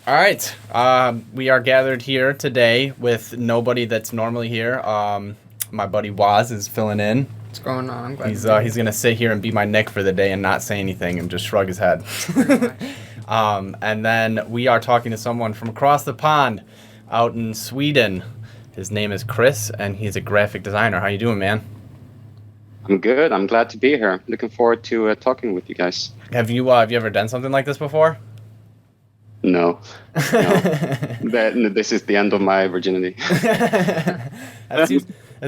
All right. We are gathered here today with nobody that's normally here. My buddy Waz is filling in. What's going on? I'm glad He's to be here. he's gonna sit here and be my Nick for the day and not say anything and just shrug his head. Pretty much. And then we are talking to someone from across the pond, out in Sweden. His name is Chris, and he's a graphic designer. How you doing, man? I'm good. I'm glad to be here. Looking forward to talking with you guys. Have you ever done something like this before? No, no. This is the end of my virginity. That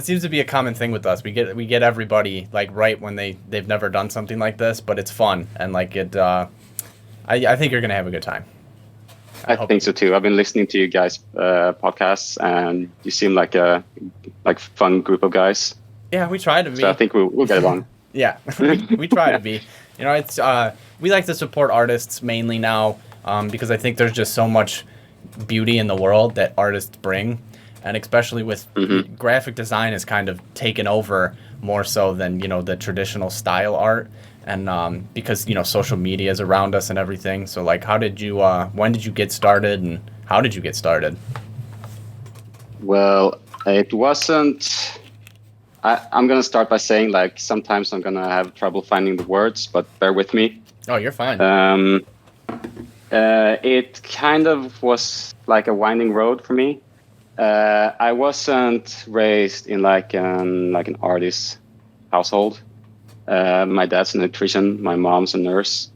seems to be a common thing with us. We get everybody like right when they've never done something like this, but it's fun and like it. I think you're gonna have a good time. I think so too. I've been listening to you guys' podcasts, and you seem like a fun group of guys. Yeah, we try to be. So I think we'll get along. Yeah, we try to be. You know, it's we like to support artists mainly now because I think there's just so much beauty in the world that artists bring, and especially with graphic design is kind of taken over more so than the traditional style art, and because social media is around us and everything. So like, when did you get started, and how did you get started? Well, it wasn't. I'm going to start by saying, like, sometimes I'm going to have trouble finding the words, but bear with me. Oh, you're fine. It kind of was like a winding road for me. I wasn't raised in like an artist household. My dad's a electrician, my mom's a nurse.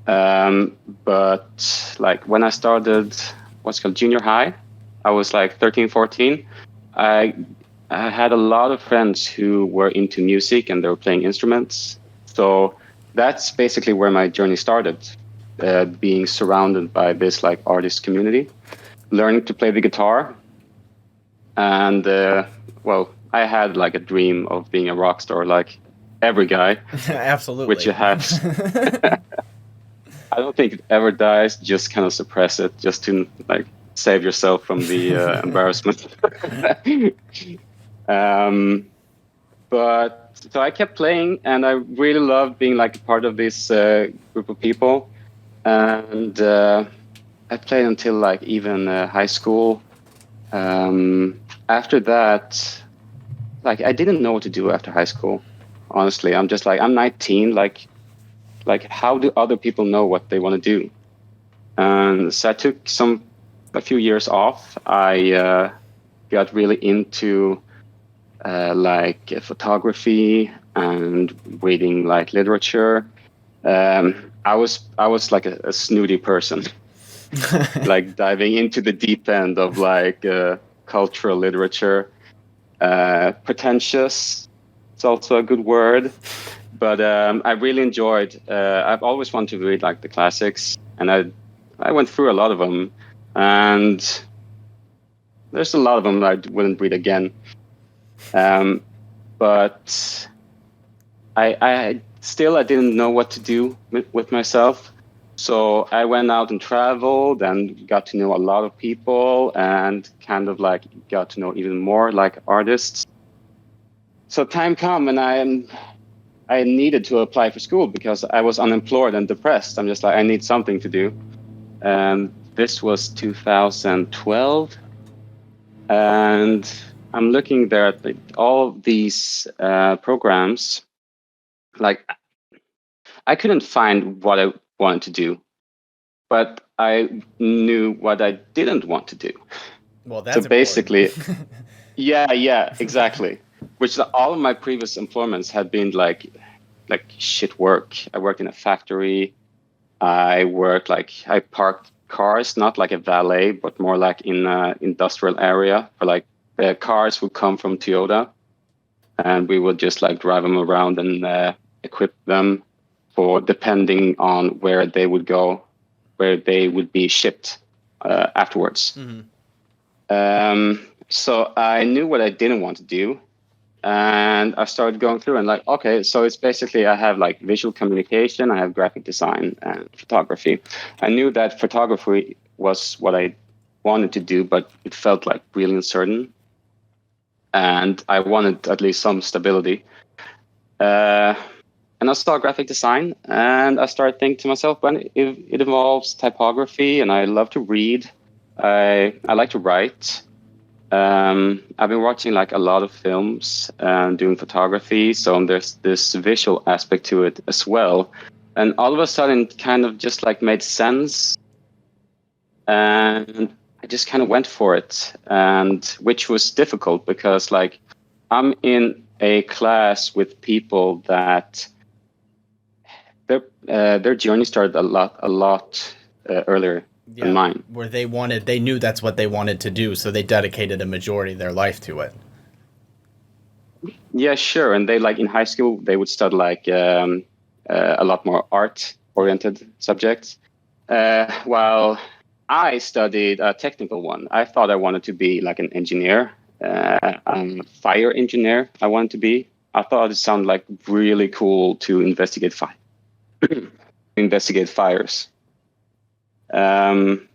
But like when I started what's called junior high, I was like 13, 14. I had a lot of friends who were into music and they were playing instruments. So that's basically where my journey started, being surrounded by this like artist community, learning to play the guitar. And well, I had like a dream of being a rock star, like every guy. Absolutely. Which you have. I don't think it ever dies. Just kind of suppress it, just to like save yourself from the embarrassment. But so I kept playing, and I really loved being like a part of this group of people. And I played until like even high school. After that, like I didn't know what to do after high school. Honestly, I'm just like, I'm 19. Like how do other people know what they want to do? And so I took a few years off. I got really into like photography and reading like literature. I was like a snooty person, like diving into the deep end of like cultural literature. Pretentious, it's also a good word, but I really enjoyed. I've always wanted to read like the classics, and I went through a lot of them, and there's a lot of them I wouldn't read again. But I still didn't know what to do with myself. So I went out and traveled and got to know a lot of people and kind of like got to know even more like artists. So time come and I needed to apply for school because I was unemployed and depressed. I'm just like, I need something to do. This was 2012. And I'm looking there at all these programs. Like, I couldn't find what I wanted to do, but I knew what I didn't want to do. Well, that's so basically, yeah, exactly. Which all of my previous employments had been like shit work. I worked in a factory. I parked cars, not like a valet, but more like in an industrial area for like the cars would come from Toyota, and we would just like drive them around and equip them for depending on where they would go, where they would be shipped afterwards. So I knew what I didn't want to do, and I started going through and like, okay, so it's basically I have like visual communication, I have graphic design and photography. I knew that photography was what I wanted to do, but it felt like really uncertain, and I wanted at least some stability. And and I saw graphic design, and I started thinking to myself, when it involves typography, and I love to read, I like to write. I've been watching like a lot of films and doing photography, so there's this visual aspect to it as well. And all of a sudden, it kind of just like made sense, and I just kind of went for it, and which was difficult because like I'm in a class with people that their journey started a lot earlier than Yeah, mine. where they knew that's what they wanted to do, so they dedicated a majority of their life to it. Yeah, sure. And they like in high school they would study like a lot more art oriented subjects, while I studied a technical one. I thought I wanted to be like an engineer, fire engineer. I wanted to be. I thought it sounded like really cool to investigate fires. Um,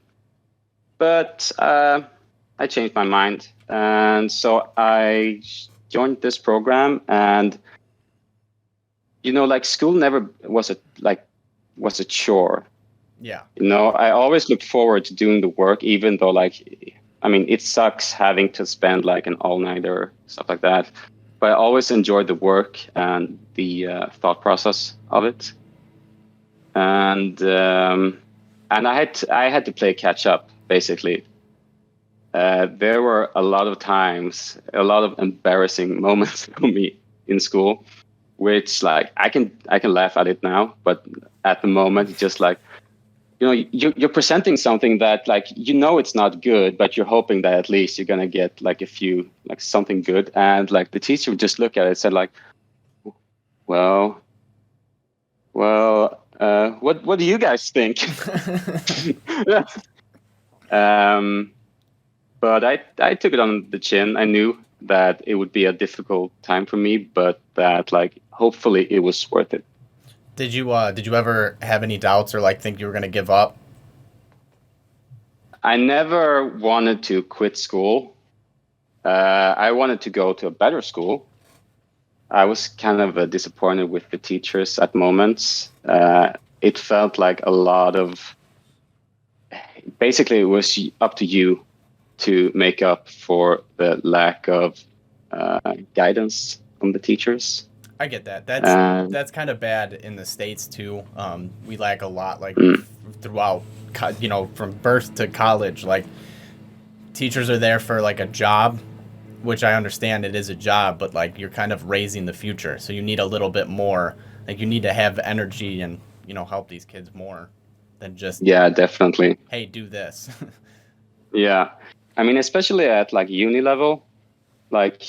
but I changed my mind, and so I joined this program. And like school never was a chore. Yeah. I always looked forward to doing the work, even though like, I mean, it sucks having to spend like an all-nighter, stuff like that. But I always enjoyed the work and the thought process of it. And I had to play catch up, basically. There were a lot of times, a lot of embarrassing moments for me in school, which like I can laugh at it now, but at the moment, it's just like, you're presenting something that like it's not good, but you're hoping that at least you're gonna get like a few like something good, and like the teacher would just look at it and said like, well, what do you guys think? um, but I took it on the chin. I knew that it would be a difficult time for me, but that like hopefully it was worth it. Did you ever have any doubts or like think you were gonna give up? I never wanted to quit school. I wanted to go to a better school. I was kind of disappointed with the teachers at moments. It felt like a lot of, basically, it was up to you to make up for the lack of guidance from the teachers. I get that. And That's kind of bad in the States too. We lack a lot, like mm, throughout, from birth to college. Like teachers are there for like a job, which I understand it is a job, but like you're kind of raising the future, so you need a little bit more. Like you need to have energy and help these kids more than just, yeah, definitely. hey, do this. Yeah. I mean, especially at like uni level, like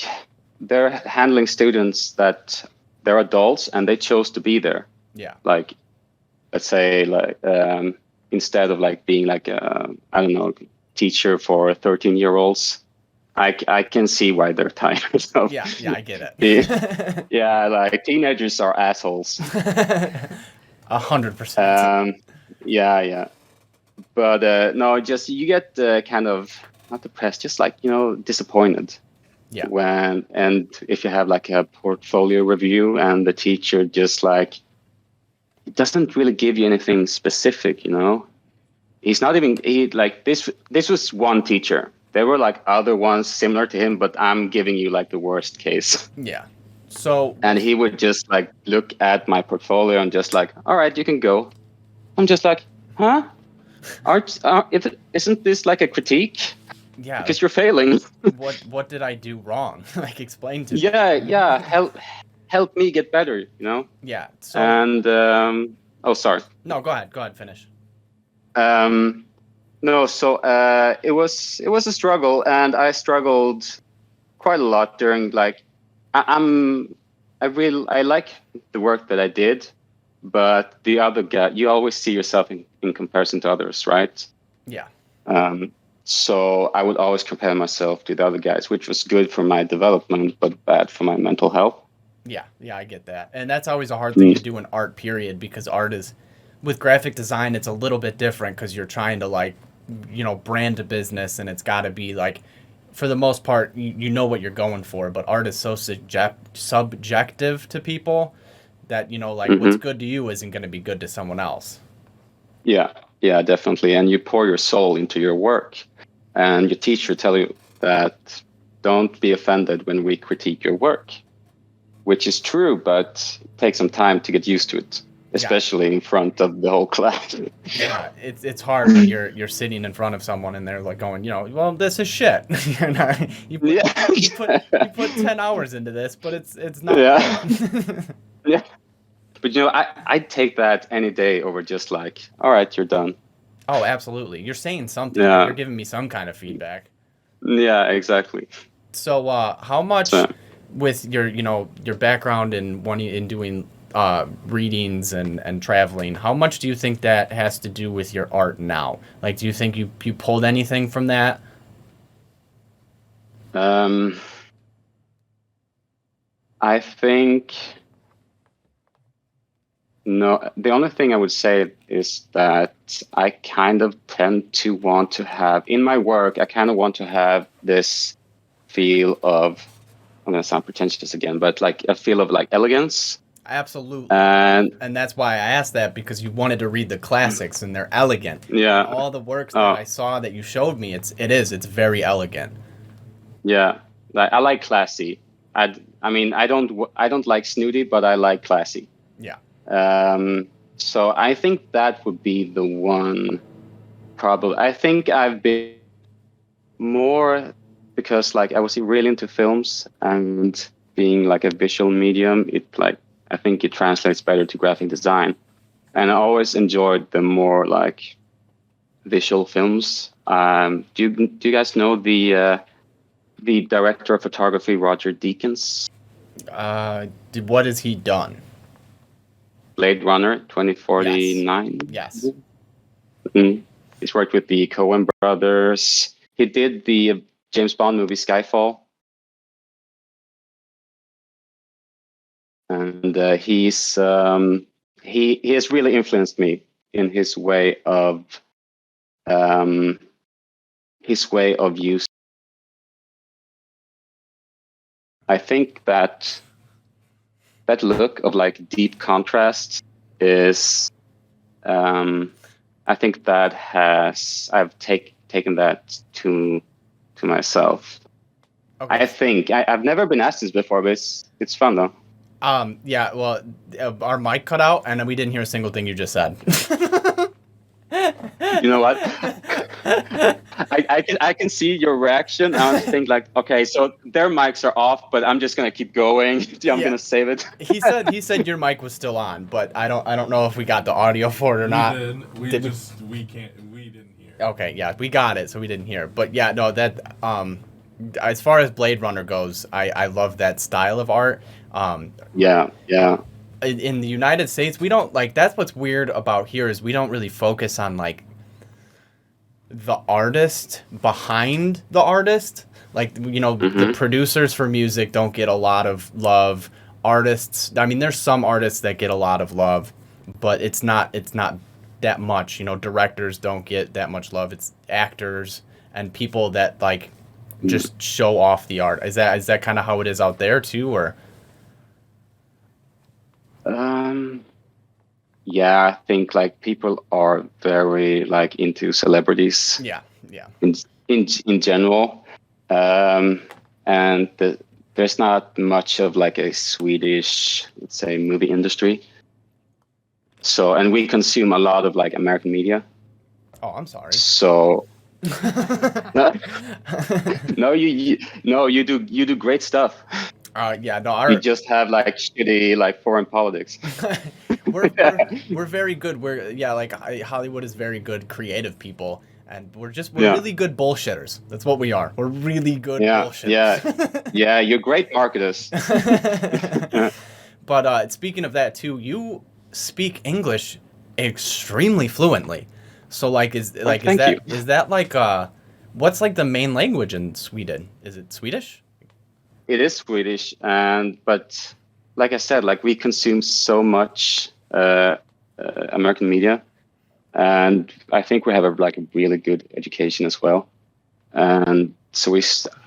they're handling students that they're adults and they chose to be there. Yeah. Like, let's say like instead of like being like I don't know, teacher for 13-year-olds, I can see why they're tired of Yeah, yeah, I get the, it. yeah, like teenagers are assholes. 100%. um yeah, but no, just you get kind of not depressed, just like disappointed Yeah. and if you have like a portfolio review and the teacher just like doesn't really give you anything specific. He's not even he like this was one teacher. There were like other ones similar to him, but I'm giving you like the worst case. Yeah. So, And he would just like look at my portfolio and just like, all right, you can go. I'm just like, huh? Isn't this like a critique? yeah, Because you're failing. what did I do wrong? Like explain to me. Yeah. Help me get better. Yeah. So, And oh, sorry. no, go ahead. Go ahead, finish. Um, no, so it was a struggle, and I struggled quite a lot during like I, I'm I like the work that I did, but the other guy, you always see yourself in comparison to others, right? Yeah. Um, so I would always compare myself to the other guys, which was good for my development, but bad for my mental health. Yeah, yeah, I get that. And that's always a hard thing to Mm. do in art, period, because art is, with graphic design, it's a little bit different because you're trying to, like, brand a business and it's got to be, like, for the most part, you know what you're going for. But art is so subjective to people that, like what's Hmm. good to you isn't going to be good to someone else. Yeah, yeah, definitely. And you pour your soul into your work, and your teacher tell you that don't be offended when we critique your work, which is true, but take some time to get used to it, Yeah. especially in front of the whole class. Yeah, it's hard when you're sitting in front of someone and they're like going, well, this is shit. You're not, you put Yeah. you put 10 hours into this, but it's not Yeah. good. Yeah. But I'd take that any day over just like, all right, you're done. Oh, absolutely. You're saying something. You're Yeah. giving me some kind of feedback. Yeah, exactly. So, how much So, with your background in doing readings and traveling, how much do you think that has to do with your art now? Like, do you think you pulled anything from that? um, I think no. The only thing I would say is that I kind of tend to want to have in my work. I kind of want to have this feel of. I'm gonna sound pretentious again, but like a feel of like elegance Absolutely. and And that's why I asked that, because you wanted to read the classics and they're elegant. And yeah. all the works that Oh, I saw that you showed me, it's very elegant. yeah. Like I like classy. I mean, I don't like snooty, but I like classy. Yeah. So I think that would be the one. Probably, I think I've been more because like I was really into films and being like a visual medium. It like I think it translates better to graphic design, and I always enjoyed the more like visual films. Do you guys know the director of photography, Roger Deakins? What has he done? Blade Runner Yes. 2049. Yes. Mhm. He's worked with the Coen brothers. He did the James Bond movie Skyfall, and he has really influenced me in um, his way of use. I think that look of like deep contrast is um, I think that has I've taken that to myself. Okay. I think I've never been asked this before, but it's fun though. Yeah, well, our mic cut out and we didn't hear a single thing you just said. You know what? I can see your reaction. I was thinking like, okay, so their mics are off, but I'm just gonna keep going. I'm Yeah. gonna save it. He said your mic was still on, but I don't know if we got the audio for it or We not. did. Did we? We didn't hear. Okay, yeah, we got it, so we didn't hear. But yeah, no, that as far as Blade Runner goes, I love that style of art. Yeah, yeah. In the United States, we don't like that's what's weird about here is we don't really focus on like the artist behind the artist. Like the Hmm. producers for music don't get a lot of love. Artists, I mean, there's some artists that get a lot of love, but it's not that much. Directors don't get that much love. It's actors and people that like just show off the art. Is that kind of how it is out there too, or? Um, yeah, I think like people are very like into celebrities Yeah, yeah. in in general, um, and there's not much of like a Swedish, let's say, movie industry. So, and we consume a lot of like American media. Oh, I'm sorry. So, no, no, no, you do great stuff. Yeah, no, You our just have like shitty like foreign politics. we're very good. Like Hollywood is very good creative people, and we're Yeah, really good bullshitters. That's what we are. We're really good yeah, yeah, bullshitters. yeah. You're great marketers. Yeah. But speaking of that too, you speak English extremely fluently. So like is Oh, like thank you. is that like what's like the main language in Sweden? Is it Swedish? It is Swedish, and but like I said, like we consume so much American media, and I think we have like a really good education as well. And so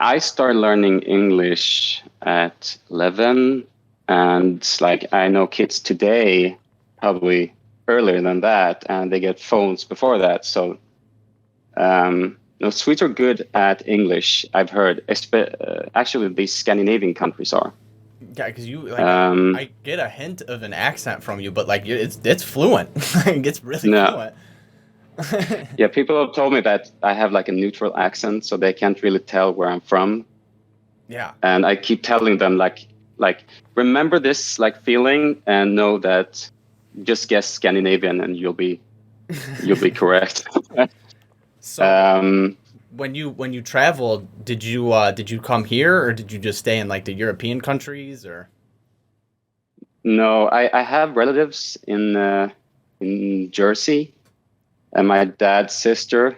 I started learning English at 11, And like I know kids today probably earlier than that, and they get phones before that. So no, Swedes are good at English. I've heard. Actually, these Scandinavian countries are. Yeah, because you like Um, I get a hint of an accent from you, but like it's fluent. It's really no, fluent. yeah, people have told me that I have like a neutral accent, so they can't really tell where I'm from. Yeah. And I keep telling them like remember this like feeling and know that just guess Scandinavian and you'll be correct. So um, when you traveled, did you come here or did you just stay in like the European countries or? no, I have relatives in Jersey, and my dad's sister.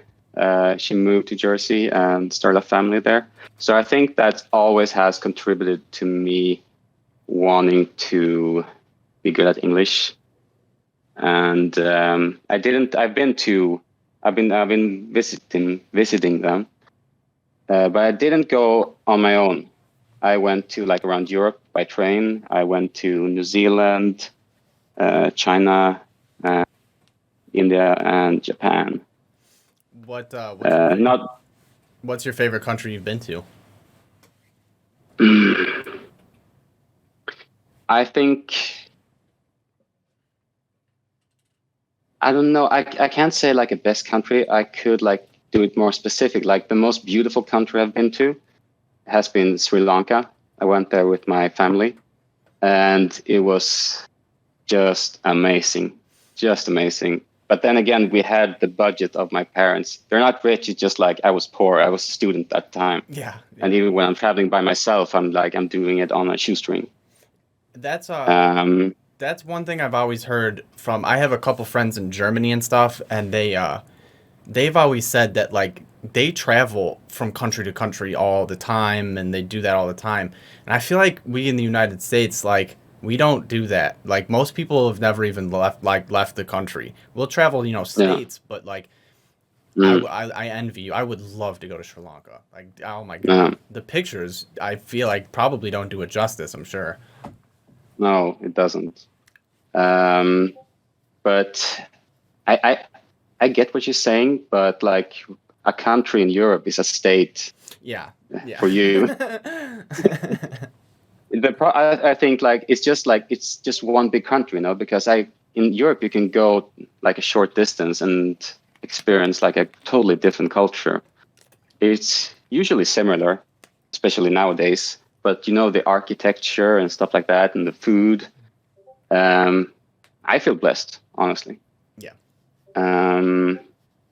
She moved to Jersey and started a family there. So I think that always has contributed to me wanting to be good at English. And I didn't. I've been visiting them, but I didn't go on my own. I went to like around Europe by train. I went to New Zealand, China, India, and Japan. Not. What's your favorite country you've been to? I think I don't know. I can't say like a best country. I could like do it more specific. Like the most beautiful country I've been to has been Sri Lanka. I went there with my family, and it was just amazing. But then again, we had the budget of my parents. They're not rich. It's just like I was poor. I was a student at the time, Yeah, and yeah. even when I'm traveling by myself, I'm doing it on a shoestring. That's uh Um, that's one thing I've always heard from. I have a couple friends in Germany and stuff, and they've always said that like they travel from country to country all the time and they do that all the time. And I feel like we in the United States like we don't do that. Like most people have never even left the country. We'll travel, yeah. states, but like Mm, I envy you. I would love to go to Sri Lanka. Like oh my yeah. god. The pictures I feel like probably don't do it justice, I'm sure. No, it doesn't. Um, but I, I I get what you're saying, but like a country in Europe is a state Yeah. Yeah. for you. I think it's just one big country, because in Europe you can go like a short distance and experience like a totally different culture. It's usually similar, especially nowadays. But the architecture and stuff like that, and the food. Um, I feel blessed, honestly. Yeah. Um,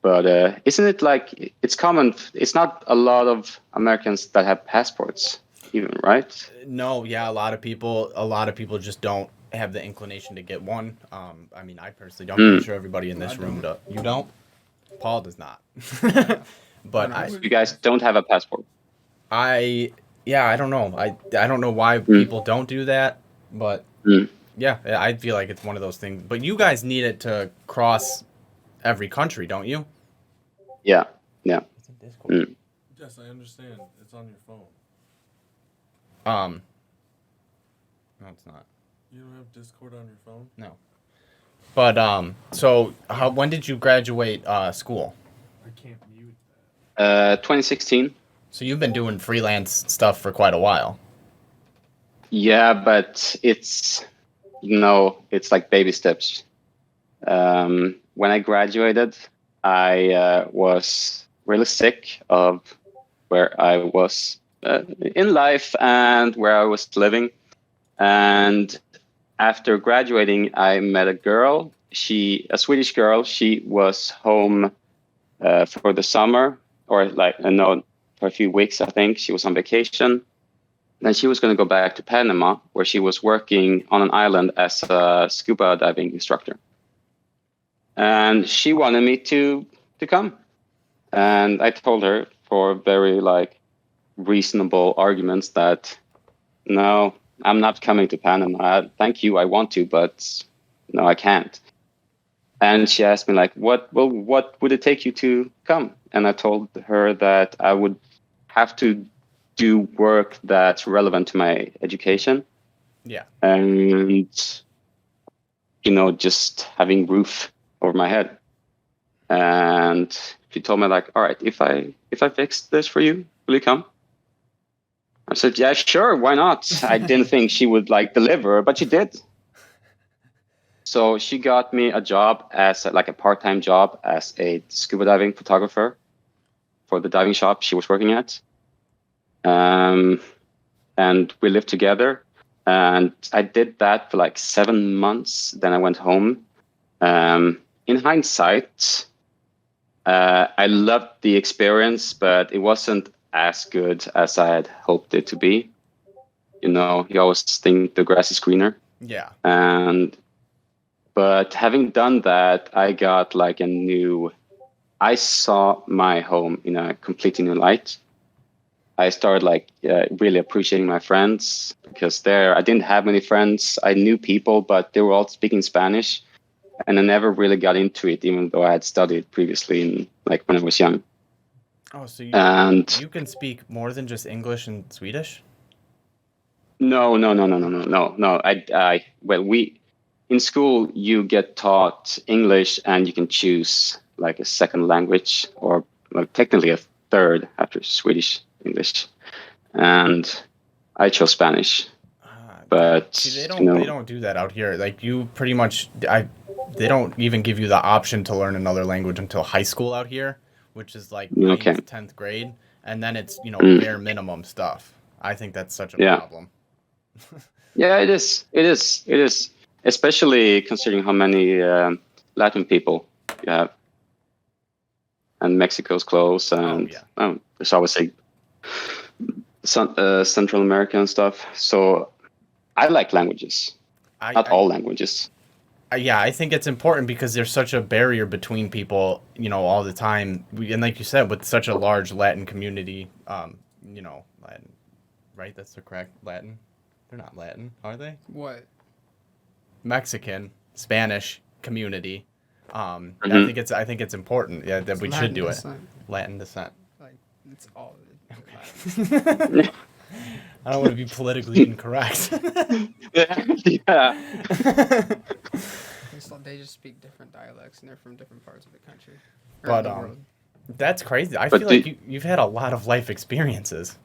but isn't it like it's common? It's not a lot of Americans that have passports, even, right? No, yeah, a lot of people just don't have the inclination to get one. I mean, I personally don't. Pretty Mm. sure everybody in this room does. You don't? Paul does not. When But I I, was You guys don't have a passport. I, yeah, I don't know. I don't know why Mm. people don't do that, but Mm. yeah, I feel like it's one of those things. But you guys need it to cross every country, don't you? Yeah, yeah. It's in Discord. Mm. yes, I understand. It's on your phone. Um, no, it's not. You don't have Discord on your phone? No. But so when did you graduate school? I can't mute 2016. So you've been doing freelance stuff for quite a while. Yeah, but it's like baby steps. When I graduated, I was really sick of where I was in life and where I was living. And after graduating, I met a girl. A Swedish girl. She was home for the summer, or like no, for a few weeks. I think she was on vacation. Then she was going to go back to Panama, where she was working on an island as a scuba diving instructor. And she wanted me to come, and I told her for very like reasonable arguments that no, I'm not coming to Panama. Thank you, I want to, but no, I can't. And she asked me like, what would it take you to come? And I told her that I would have to do work that's relevant to my education. Yeah. and just having roof over my head. And she told me like, all right, if I fix this for you, will you come? I said, yeah, sure, why not? I didn't think she would like deliver, but she did. So she got me a job as like a part-time job as a scuba diving photographer for the diving shop she was working at. And we lived together. And I did that for like 7 months. Then I went home. In hindsight, I loved the experience, but it wasn't as good as I had hoped it to be. You always think the grass is greener. Yeah. But having done that, I got like I saw my home in a completely new light. I started like really appreciating my friends, because there I didn't have many friends. I knew people, but they were all speaking Spanish, and I never really got into it, even though I had studied previously when I was young. Oh, so And you can speak more than just English and Swedish? no, no, no, no, no, no, no, no. We in school you get taught English, and you can choose like a second language, or like technically a third after Swedish, English, and I chose Spanish. But See, they don't do that out here. Like you pretty much they don't even give you the option to learn another language until high school out here, which is like okay, ninth, 10th grade, and then it's, mm, bare minimum stuff. I think that's such a yeah, problem. yeah, it is, it is, it is, especially considering how many Latin people you have, and Mexico's close, Oh and yeah. there's always like Central American stuff. So I like languages, not I all languages. Yeah, I think it's important because there's such a barrier between people, all the time. And like you said, with such a large Latin community, Latin, right? That's the correct Latin. They're not Latin, are they? What? Mexican, Spanish community. I Hmm. think it's important. Yeah, that It's we should Latin do it. descent. Latin descent. Like it's all. I don't want to be politically incorrect. Yeah. They just speak different dialects, and they're from different parts of the country or But the world. that's crazy. I But feel like you've had a lot of life experiences.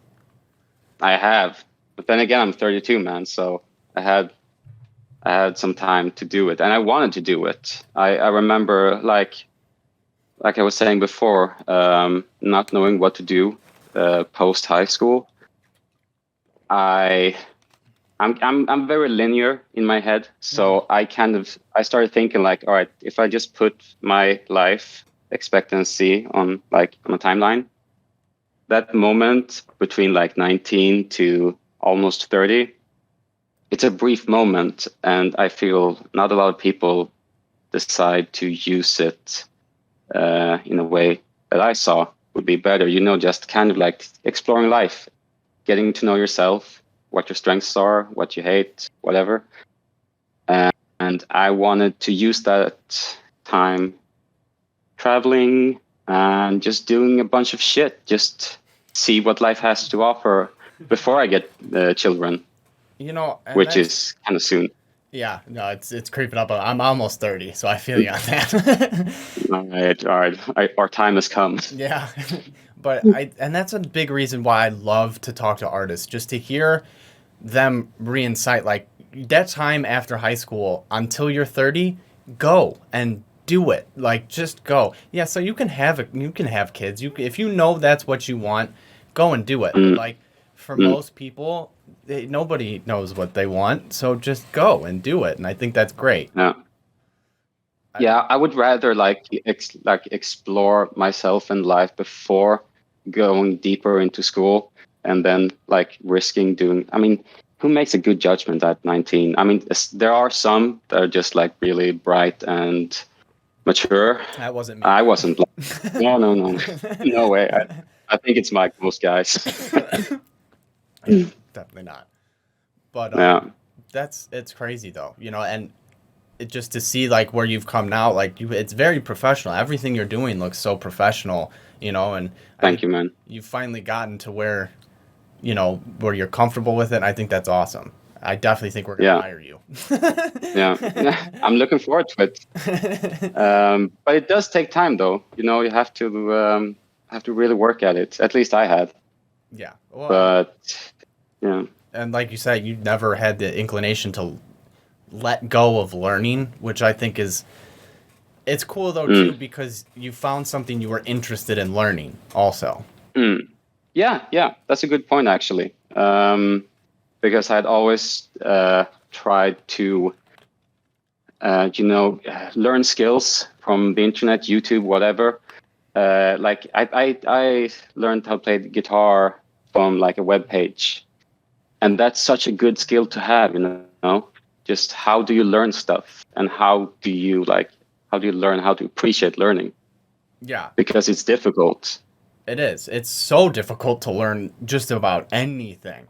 I have, but then again, I'm 32, man. So I had some time to do it, and I wanted to do it. I remember, like I was saying before, not knowing what to do post high school. I I'm very linear in my head, so I started thinking like, all right, if I just put my life expectancy on a timeline, that moment between like 19 to almost 30, it's a brief moment, and I feel not a lot of people decide to use it in a way that I saw would be better. Just kind of like exploring life, getting to know yourself, what your strengths are, what you hate, whatever. And I wanted to use that time traveling and just doing a bunch of shit, just see what life has to offer before I get children, And which that's is kind of soon. yeah, no, it's creeping up. I'm almost 30, so I feel you on that. All right. Our time has come. Yeah. But and that's a big reason why I love to talk to artists, just to hear them reincite like that time after high school until you're 30, go and do it. Like just go. Yeah, so you can have kids. If you know that's what you want, go and do it. But Mm, like for mm, most people, nobody knows what they want, so just go and do it. And I think that's great. yeah. I Yeah, think I would rather explore myself and life before going deeper into school, and then like risking doing. I mean, who makes a good judgment at 19? I mean, there are some that are just like really bright and mature. that wasn't me. I wasn't. No, no, no, no way. I think it's like most guys. Yeah, definitely not. But Yeah, it's crazy though, and just to see like where you've come now, like it's very professional. Everything you're doing looks so professional, and I thank think you, man. you've finally gotten to where you're comfortable with it. And I think that's awesome. I definitely think we're gonna Yeah. hire you. Yeah. I'm looking forward to it. But it does take time, though. You have to really work at it. At least I had. Yeah. Well, But yeah, and like you said, you never had the inclination to let go of learning, which I think is it's cool though too because you found something you were interested in learning also. yeah, that's a good point actually. Because I'd always tried to, learn skills from the internet, YouTube, whatever. Like I learned how to play the guitar from like a web page, and that's such a good skill to have. Just how do you learn stuff, and how do you learn how to appreciate learning? Yeah, Because it's difficult. it is. It's so difficult to learn just about anything.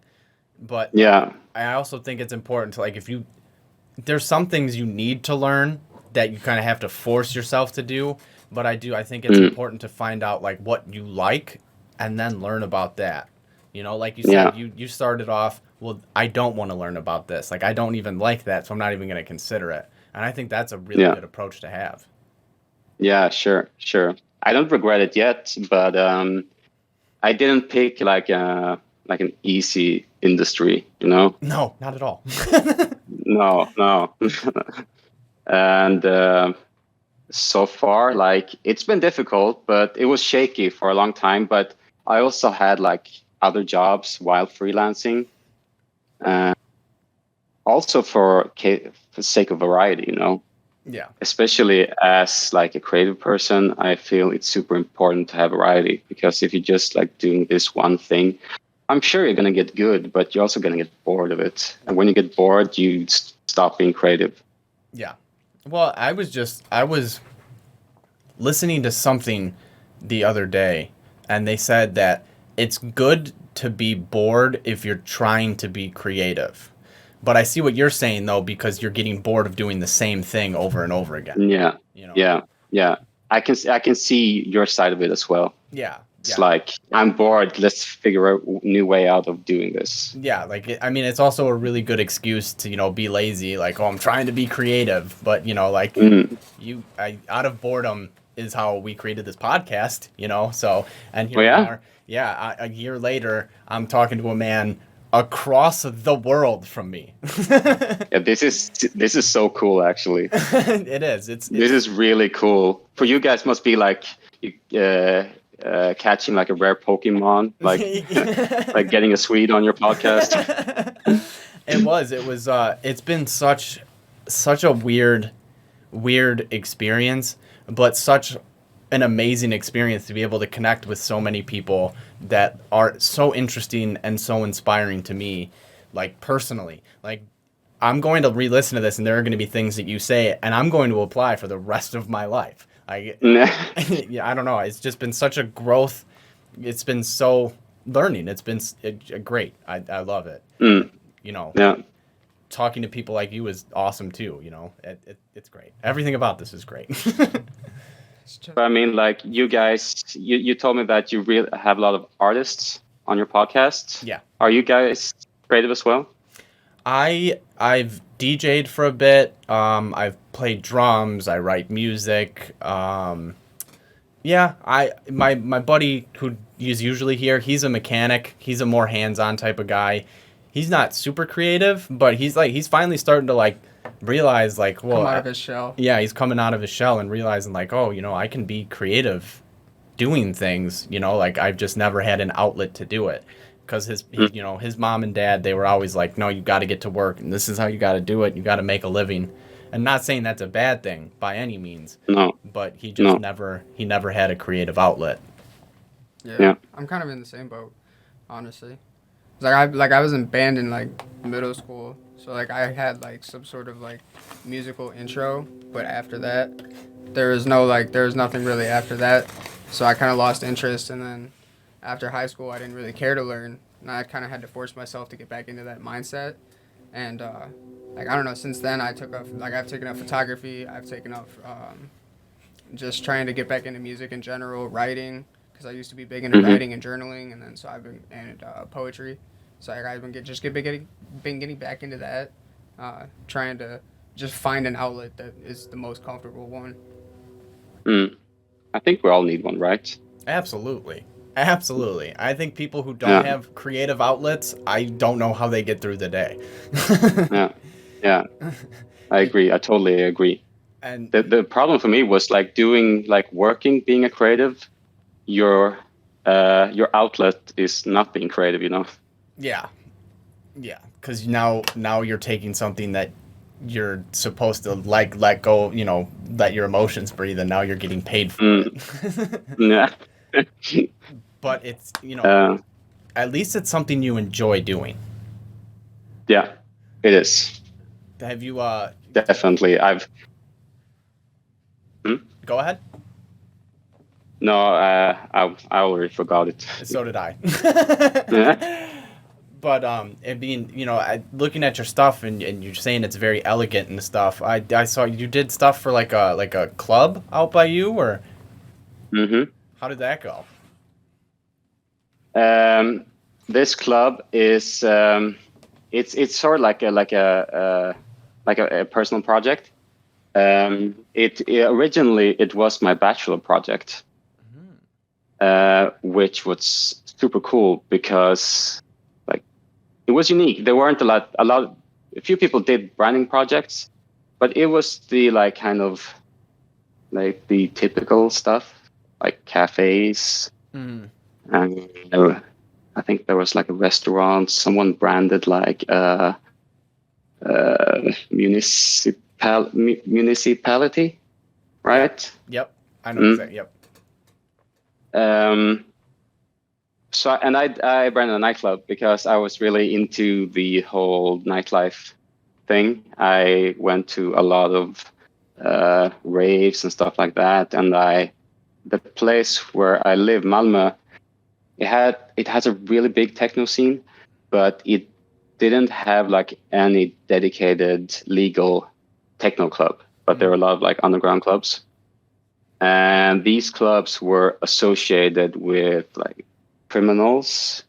But like Yeah. I also think it's important to like if you there's some things you need to learn that you kind of have to force yourself to do, but I think it's important to find out like what you like and then learn about that. Like you Yeah. said, you started off, well, I don't want to learn about this. Like I don't even like that, so I'm not even going to consider it. And I think that's a really Yeah. good approach to have. Yeah, sure. I don't regret it yet, but I didn't pick like an easy industry. No, not at all. No. And so far, like it's been difficult, but it was shaky for a long time. But I also had like other jobs while freelancing, also for sake of variety. Yeah. Especially as like a creative person, I feel it's super important to have variety, because if you're just like doing this one thing, I'm sure you're going to get good, but you're also going to get bored of it. And when you get bored, you stop being creative. Yeah. Well, I was listening to something the other day, and they said that it's good to be bored if you're trying to be creative. But I see what you're saying though, because you're getting bored of doing the same thing over and over again. Yeah. You know. Yeah. I can see your side of it as well. Yeah. It's Yeah. like, I'm bored. Let's figure out a new way out of doing this. Yeah, I mean, it's also a really good excuse to be lazy. Like, oh, I'm trying to be creative, but like out of boredom is how we created this podcast. So and here Oh, we yeah? are. Yeah, a year later, I'm talking to a man across the world from me. Yeah, this is so cool, actually. It is. This is really cool. For you guys, must be like catching like a rare Pokemon, like like getting a Swede on your podcast. It was. It's been such a weird experience, but such an amazing experience to be able to connect with so many people that are so interesting and so inspiring to me, like personally. Like I'm going to re-listen to this, and there are going to be things that you say, and I'm going to apply for the rest of my life. Yeah, I don't know. It's just been such a growth. It's been so learning. It's been great. I love it. Yeah. Talking to people like you is awesome too. It's great. Everything about this is great. But I mean, like you guys, you told me that you really have a lot of artists on your podcast. Yeah. Are you guys creative as well? I've DJ'd for a bit. I've played drums. I write music. Yeah. My buddy who is usually here, he's a mechanic. He's a more hands-on type of guy. He's not super creative, but he's finally starting to like realize like, well, Come out of his shell. Yeah, he's coming out of his shell and realizing like, oh, I can be creative doing things. Like I've just never had an outlet to do it. Because his mom and dad, they were always like, no, you got to get to work, and this is how you got to do it. You got to make a living, and not saying that's a bad thing by any means. No. But he just never had a creative outlet. Yeah. I'm kind of in the same boat, honestly. I was in band in like middle school, so like I had like some sort of like musical intro, but after that, there was nothing really after that, so I kind of lost interest, and then after high school, I didn't really care to learn, and I kind of had to force myself to get back into that mindset. And like I don't know, since then I've taken up photography. I've taken up just trying to get back into music in general, writing, because I used to be big into writing and journaling, and then so I've been and poetry, So like, I've been getting back into that, trying to just find an outlet that is the most comfortable one. Mm. I think we all need one, right? Absolutely. Absolutely. I think people who don't Yeah. have creative outlets, I don't know how they get through the day. Yeah. Yeah. I agree. I totally agree. And The problem for me was like doing like working, being a creative. Your outlet is not being creative, you know. yeah. Yeah, cuz now you're taking something that you're supposed to like let go, let your emotions breathe, and now you're getting paid for it. Yeah. But it's, uh, at least it's something you enjoy doing. yeah, it is Have you definitely. Hmm? go ahead? No, I already forgot it. So did I. Yeah. But it being, looking at your stuff, and you're saying it's very elegant and stuff. I saw you did stuff for like a club out by you, or Mm-hmm. how did that go? This club is it's sort of like a personal project. Originally it was my bachelor project, which was super cool because like it was unique. There weren't a few people did branding projects, but it was the like kind of like the typical stuff like cafes. Mm. And I think there was like a restaurant. Someone branded like municipality, right? Yep, I know Mm. exactly. Yep. So and I branded a nightclub because I was really into the whole nightlife thing. I went to a lot of raves and stuff like that, and the place where I live, Malmö, it has a really big techno scene, but it didn't have like any dedicated legal techno club. But there were a lot of like underground clubs, and these clubs were associated with like criminals.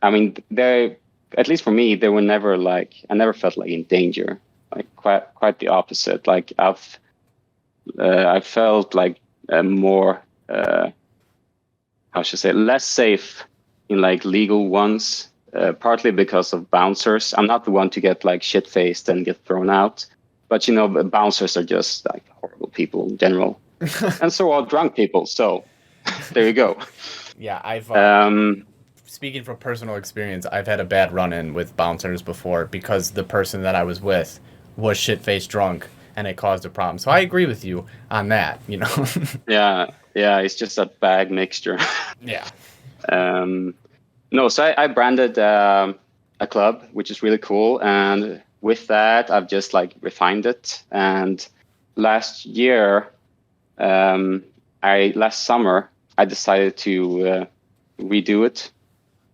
I mean, they, at least for me, they were never like, I never felt like in danger. Like quite the opposite. Like I felt like more how should I say, less safe in like legal ones, partly because of bouncers. I'm not the one to get like shit faced and get thrown out, but bouncers are just like horrible people in general, and so are drunk people. So there you go. Yeah, I've Um, speaking from personal experience, I've had a bad run-in with bouncers before because the person that I was with was shit-faced drunk, and it caused a problem. So I agree with you on that. yeah, it's just a bad mixture. Yeah. No, so I branded a club, which is really cool, and with that, I've just like refined it. And last year, last summer, I decided to redo it,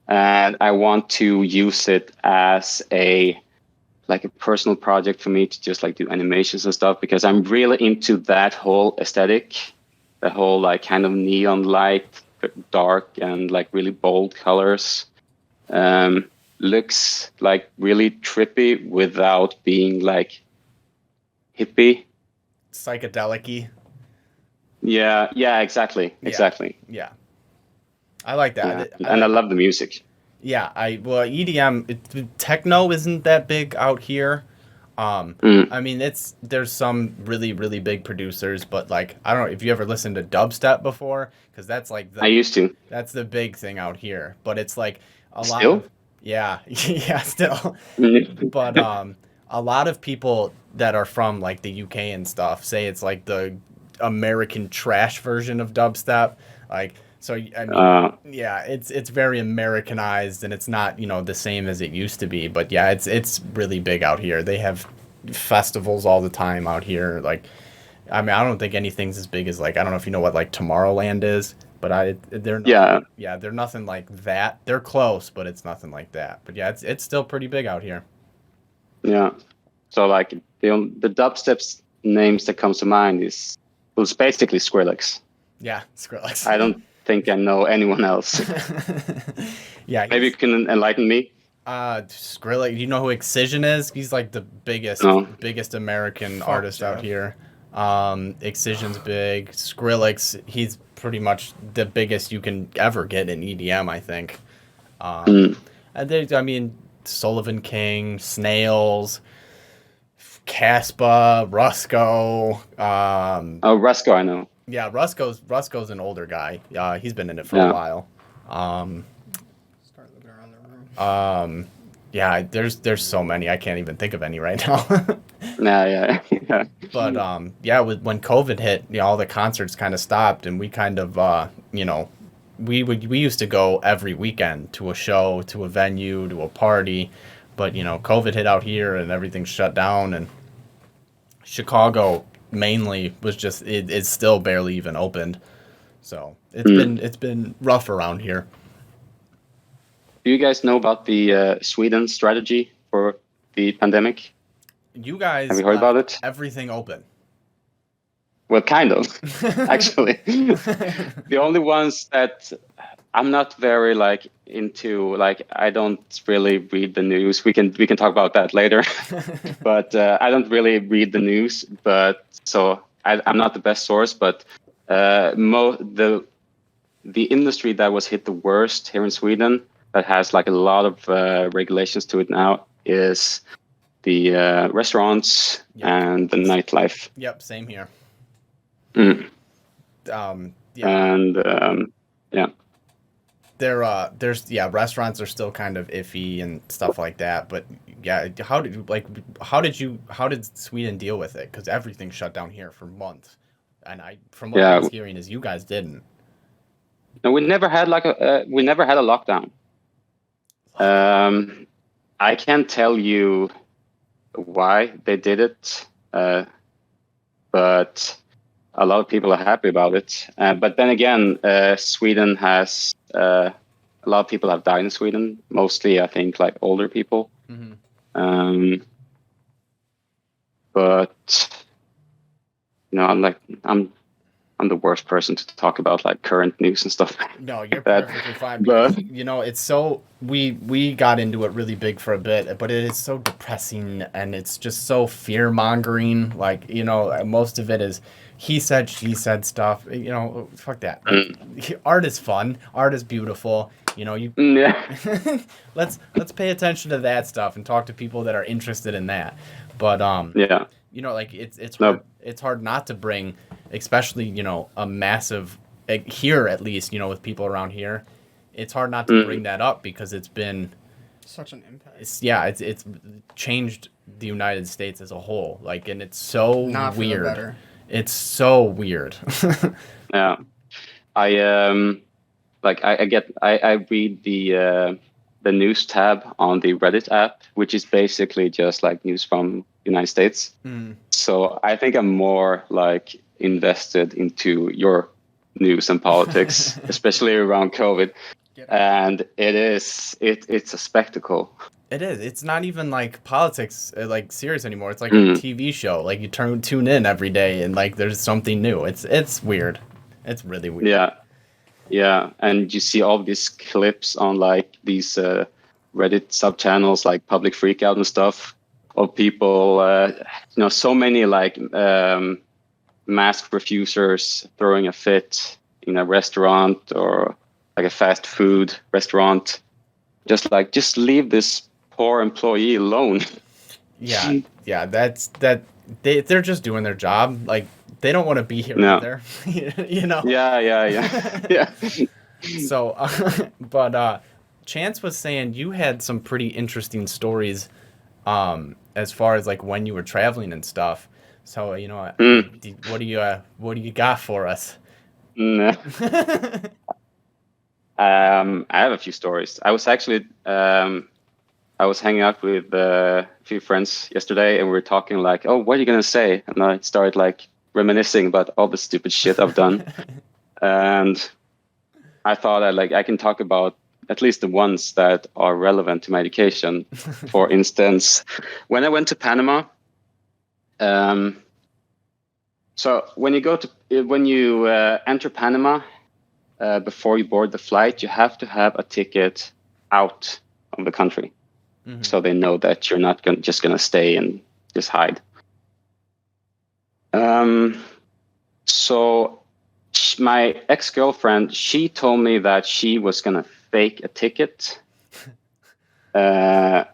and I want to use it as a personal project for me to just like do animations and stuff, because I'm really into that whole aesthetic, the whole like kind of neon light, dark and like really bold colors. Looks like really trippy without being like hippie. Psychedelic-y. Yeah, exactly. Yeah. I like that. Yeah. And I love the music. Yeah, EDM, techno isn't that big out here. I mean, there's some really, really big producers, but like, I don't know if you ever listened to dubstep before, because that's like I used to. that's the big thing out here. But it's like a lot Still? of, yeah, yeah, still. But a lot of people that are from like the UK and stuff say it's like the American trash version of dubstep. Like, so I mean, yeah, it's very Americanized, and it's not the same as it used to be. But yeah, it's really big out here. They have festivals all the time out here. Like, I mean, I don't think anything's as big as like, I don't know if you know what like Tomorrowland is, but they're nothing, yeah, they're nothing like that. They're close, but it's nothing like that. But yeah, it's still pretty big out here. Yeah. So like the dubstep names that comes to mind it's basically Skrillex. Yeah, Skrillex. I don't think I know anyone else. Yeah, Maybe you can enlighten me. Skrillex. You know who Excision is? He's like the No. biggest American Fuck, artist out Jeff. here. Excision's big. Skrillex, he's pretty much the biggest you can ever get in EDM, I think. Mm. And there's, I mean, Sullivan King, Snails, Caspa, Rusko. Oh, Rasco, I know. Yeah, Rusko's an older guy. He's been in it for Yeah. a while. Start looking around the room. Yeah, there's so many. I can't even think of any right now. Yeah. But yeah, when COVID hit, all the concerts kind of stopped, and we kind of we used to go every weekend to a show, to a venue, to a party, but COVID hit out here and everything shut down, and Chicago mainly was just it's still barely even opened, so it's been rough around here. Do you guys know about the Sweden strategy for the pandemic? You guys Have you heard about left it? everything open. Well, kind of, actually. The only ones that I'm not very into, I don't really read the news. We can talk about that later. But I don't really read the news. But so I'm not the best source. But the industry that was hit the worst here in Sweden, that has a lot of regulations to it now, is the restaurants Yep. and the nightlife. Yep, same here. Mm. Yeah, And yeah. there's restaurants are still kind of iffy and stuff like that, but yeah, how did Sweden deal with it? Because everything shut down here for months, and from what I Yeah. was hearing is you guys didn't. No, we never had a lockdown. I can't tell you why they did it, but a lot of people are happy about it. But then again, Sweden has a lot of people have died in Sweden. Mostly, I think, older people. Mm-hmm. But I'm the worst person to talk about current news and stuff. No, you're that. perfectly fine. But- Because, it's so we got into it really big for a bit, but it is so depressing and it's just so fear mongering. Most of it is he said, she said stuff. Fuck that. Art is fun. Art is beautiful. Yeah. let's pay attention to that stuff and talk to people that are interested in that. But Yeah. it's No. hard. It's hard not to bring, especially a massive here at least with people around here. It's hard not to bring that up because it's been Such an impact. it's changed the United States as a whole. And it's so Not for the weird. better. It's so weird. Yeah. I read the news tab on the Reddit app, which is basically just news from United States. So I think I'm more invested into your news and politics, especially around COVID. And it's a spectacle. It is. It's not even politics, serious anymore. It's like a TV show. You tune in every day, and there's something new. It's weird. It's really weird. Yeah. And you see all these clips on these Reddit sub channels, Public Freakout and stuff, of people. So many mask refusers throwing a fit in a restaurant or a fast food restaurant. Just leave this poor employee alone. Yeah. They're just doing their job. They don't want to be here No. either. Yeah. So, but Chance was saying you had some pretty interesting stories, as far as when you were traveling and stuff. So what do you got for us? I have a few stories. I was actually I was hanging out with a few friends yesterday, and we were talking oh, what are you gonna say? And I started reminiscing about all the stupid shit I've done, and I thought I can talk about at least the ones that are relevant to my education. For instance, when I went to Panama. So when you enter Panama, before you board the flight, you have to have a ticket out of the country. so they know that you're not just gonna stay and just hide. So my ex-girlfriend, she told me that she was gonna fake a ticket, and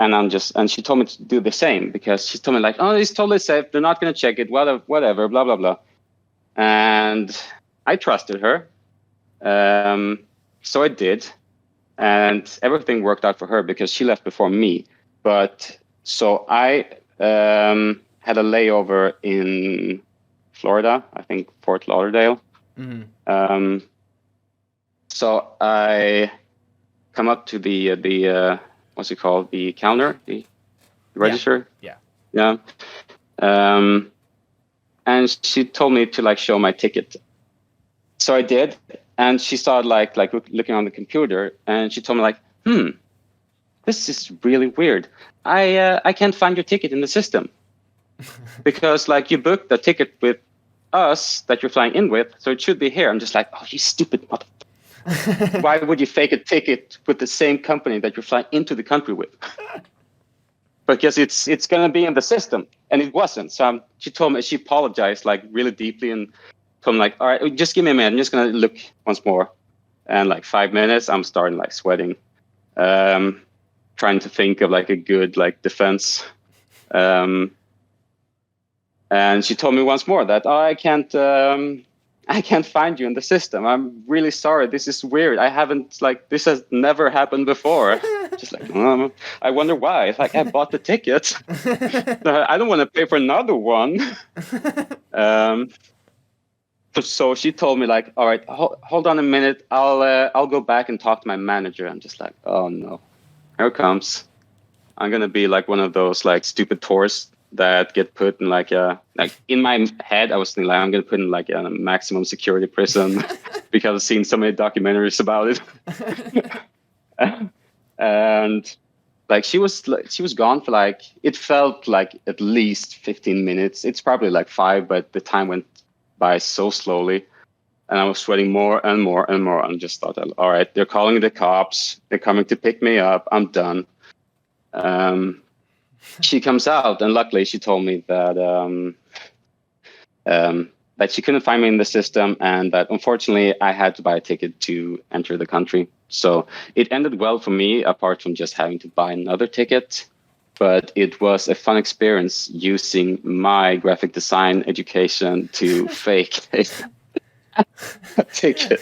and she told me to do the same because she told me like, oh, it's totally safe. They're not gonna check it. Whatever, blah blah blah. And I trusted her, so I did, and everything worked out for her because she left before me. But so I had a layover in Florida, I think Fort Lauderdale. So I come up to the what's it called, the counter, the register. Yeah. And she told me to like show my ticket. So I did, and she started like looking on the computer, and she told me like, this is really weird. I can't find your ticket in the system because like you booked the ticket with us that you're flying in with, so it should be here. I'm just like, oh, you stupid mother. Why would you fake a ticket with the same company that you're flying into the country with? Because it's gonna be in the system, and it wasn't. So she told me, she apologized like really deeply, and told me like, all right, just give me a minute. I'm just gonna look once more. And like 5 minutes, I'm starting like sweating, trying to think of like a good like defense. And she told me once more that, oh, I can't find you in the system. I'm really sorry. This is weird. This has never happened before. Just like, I wonder why. It's like, I bought the ticket. I don't want to pay for another one. So she told me like, all right, hold on a minute. I'll go back and talk to my manager. I'm just like, oh no, here it comes. I'm gonna be like one of those like stupid tourists that get put in like in my head I was thinking like I'm gonna put in like a maximum security prison because I've seen so many documentaries about it. And like she was gone for like, it felt like at least 15 minutes. It's probably like 5, but the time went by so slowly, and I was sweating more and more and more. I just thought, all right, they're calling the cops, they're coming to pick me up, I'm done. She comes out, and luckily she told me that that she couldn't find me in the system, and that unfortunately I had to buy a ticket to enter the country. So it ended well for me, apart from just having to buy another ticket. But it was a fun experience using my graphic design education to fake a ticket.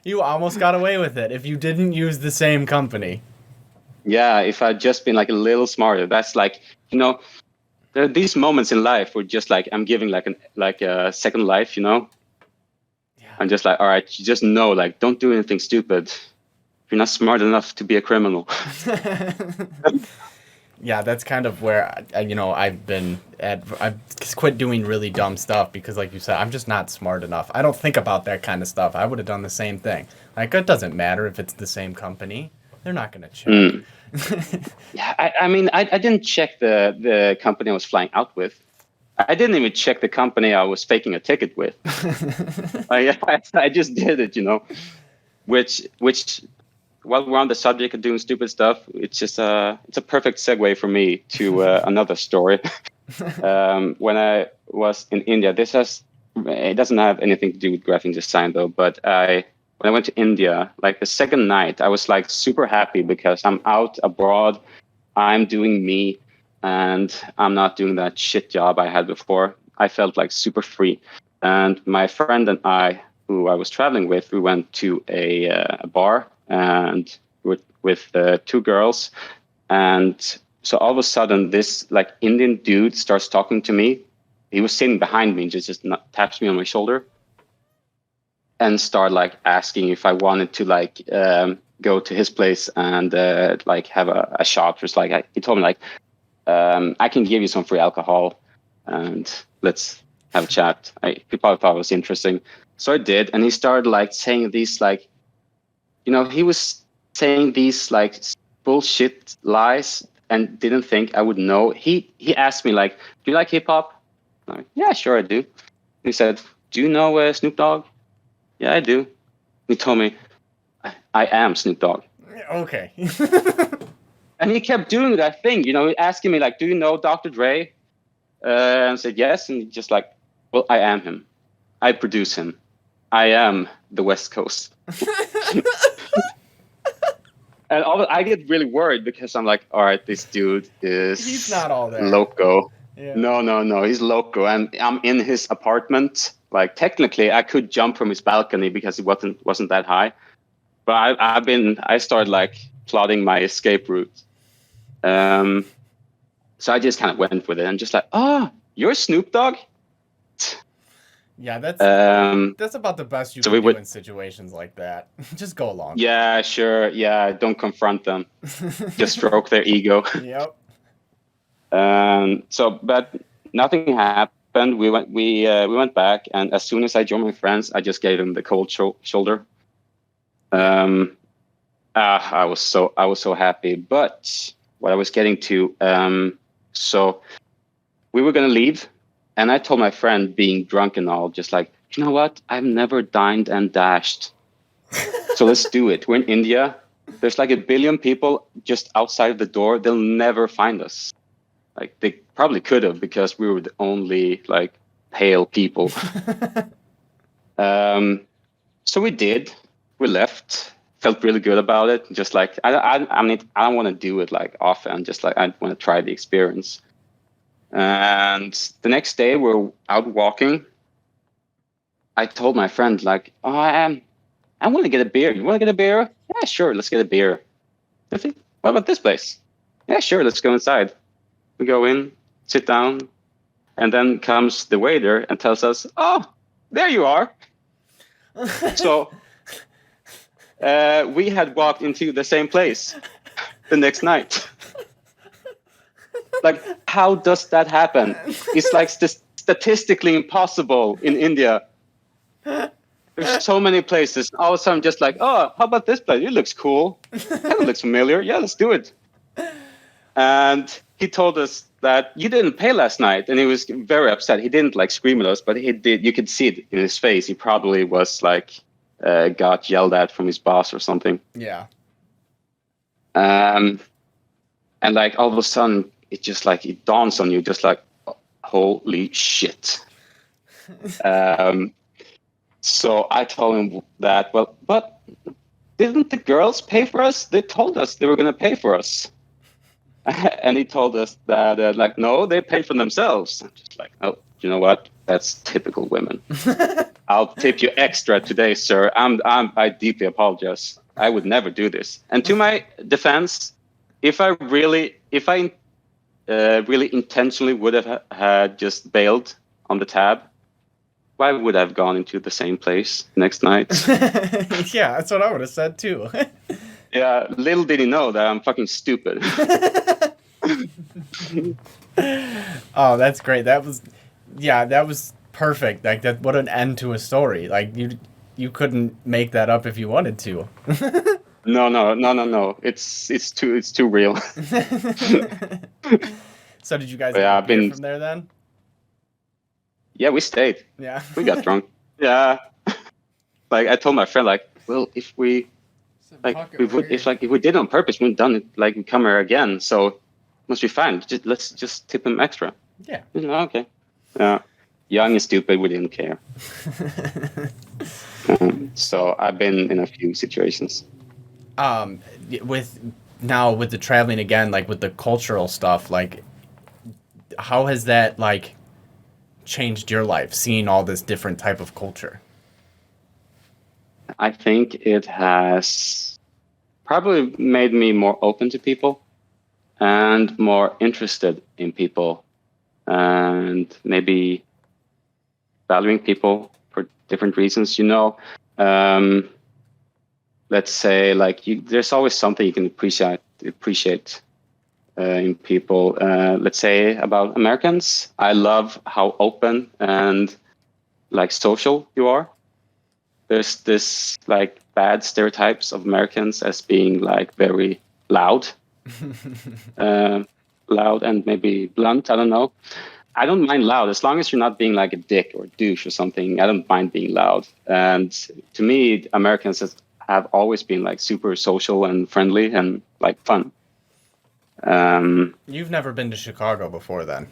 You almost got away with it if you didn't use the same company. Yeah, if I'd just been like a little smarter. That's like, there are these moments in life where just like I'm giving like a second life, Yeah. I'm just like, all right, you just know, like, don't do anything stupid. You're not smart enough to be a criminal. Yeah, that's kind of where I've quit doing really dumb stuff because, like you said, I'm just not smart enough. I don't think about that kind of stuff. I would have done the same thing. Like, it doesn't matter if it's the same company. They're not going to check. Yeah, I didn't check the company I was flying out with. I didn't even check the company I was faking a ticket with. I just did it, which while we're on the subject of doing stupid stuff, it's a perfect segue for me to another story. When I was in India, it doesn't have anything to do with graphic design though, but when I went to India, like the second night, I was like super happy because I'm out abroad, I'm doing me, and I'm not doing that shit job I had before. I felt like super free. And my friend and I, who I was traveling with, we went to a bar and with 2 girls. And so all of a sudden, this like Indian dude starts talking to me. He was sitting behind me, just taps me on my shoulder and start like asking if I wanted to like go to his place and like have a shot. Just like he told me like, I can give you some free alcohol and let's have a chat. He probably thought it was interesting. So I did. And he started like saying these like, he was saying these like bullshit lies and didn't think I would know. He asked me like, do you like hip hop? I'm like, yeah, sure I do. He said, do you know Snoop Dogg? Yeah, I do. He told me, I am Snoop Dogg. Okay. And he kept doing that thing, asking me like, "Do you know Dr. Dre?" And I said yes, and he just like, "Well, I am him. I produce him. I am the West Coast." And I get really worried because I'm like, all right, this dude is He's not all there. loco. Yeah. No, he's loco. And I'm in his apartment. Like technically, I could jump from his balcony because it wasn't that high. But I started like plotting my escape route. So I just kind of went with it and just like, oh, you're Snoop Dogg? Yeah, that's Um, about the best you so can we do would- in situations like that. Just go along. Yeah, sure. Yeah, don't confront them. Just stroke their ego. Yep. But nothing happened. We went back, and as soon as I joined my friends, I just gave him the cold shoulder. I was so happy. But what I was getting to, so we were gonna leave, and I told my friend, being drunk and all, just like, you know what? I've never dined and dashed, so let's do it. We're in India. There's like 1 billion people just outside the door. They'll never find us. Like they probably could have because we were the only like pale people. So we did. We left. Felt really good about it. Just like I don't want to do it like often. Just like I want to try the experience. And the next day we're out walking. I told my friend like, "Oh, I want to get a beer. You want to get a beer? Yeah, sure. Let's get a beer." I think, what about this place? Yeah, sure. Let's go inside. We go in, sit down, and then comes the waiter and tells us, "Oh, there you are." So we had walked into the same place the next night. Like, how does that happen? It's like statistically impossible in India. There's so many places. All of a sudden, just like, "Oh, how about this place? It looks cool. That looks familiar. Yeah, let's do it." And he told us that you didn't pay last night, and he was very upset. He didn't like scream at us, but he did. You could see it in his face. He probably was like got yelled at from his boss or something. Yeah. And like all of a sudden, it just like it dawns on you, just like, holy shit. So I told him that, well, but didn't the girls pay for us? They told us they were going to pay for us. And he told us that, like, no, they paid for themselves. I'm just like, oh, you know what? That's typical women. I'll tip you extra today, sir. I deeply apologize. I would never do this. And to my defense, if I really intentionally would have had just bailed on the tab, why would I have gone into the same place next night? Yeah, that's what I would have said too. Yeah, little did he know that I'm fucking stupid. Oh, that's great. That was perfect. Like that, what an end to a story. Like you couldn't make that up if you wanted to. No. It's too real. So did you guys Yeah, get a beer from there then? Yeah, we stayed. Yeah. We got drunk. Yeah. Like I told my friend, like, well, if we did it on purpose, we'd done it. Like we come here again, so it must be fine. Let's just tip him extra. Yeah. Okay. Yeah. Young and stupid, we didn't care. So I've been in a few situations. With the traveling again, like with the cultural stuff, like how has that like changed your life, seeing all this different type of culture? I think it has probably made me more open to people and more interested in people and maybe valuing people for different reasons. Let's say like there's always something you can appreciate in people. Let's say about Americans, I love how open and like social you are. There's this like bad stereotypes of Americans as being like very loud, loud and maybe blunt. I don't know. I don't mind loud as long as you're not being like a dick or a douche or something. I don't mind being loud. And to me, Americans have always been like super social and friendly and like fun. You've never been to Chicago before, then.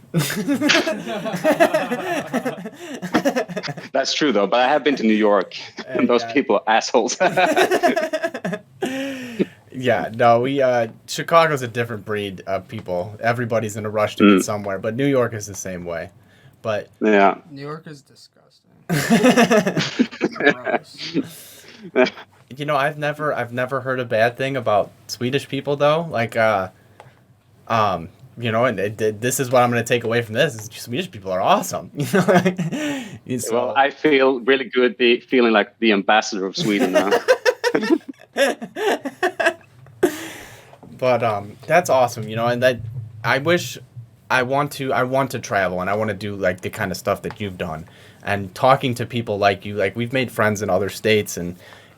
That's true though, but I have been to New York, and those Yeah. people are assholes. Yeah, no, Chicago's a different breed of people. Everybody's in a rush to get somewhere, but New York is the same way. But Yeah. New York is disgusting. you Gross. know, I've never heard a bad thing about Swedish people though. Like, you know, and this is what I'm going to take away from this: is Swedish people are awesome. You know, so, Well, I feel really good feeling like the ambassador of Sweden now. But that's awesome, you know, and that I wish I want to travel, and I want to do like the kind of stuff that you've done, and talking to people like you. Like, we've made friends in other states, and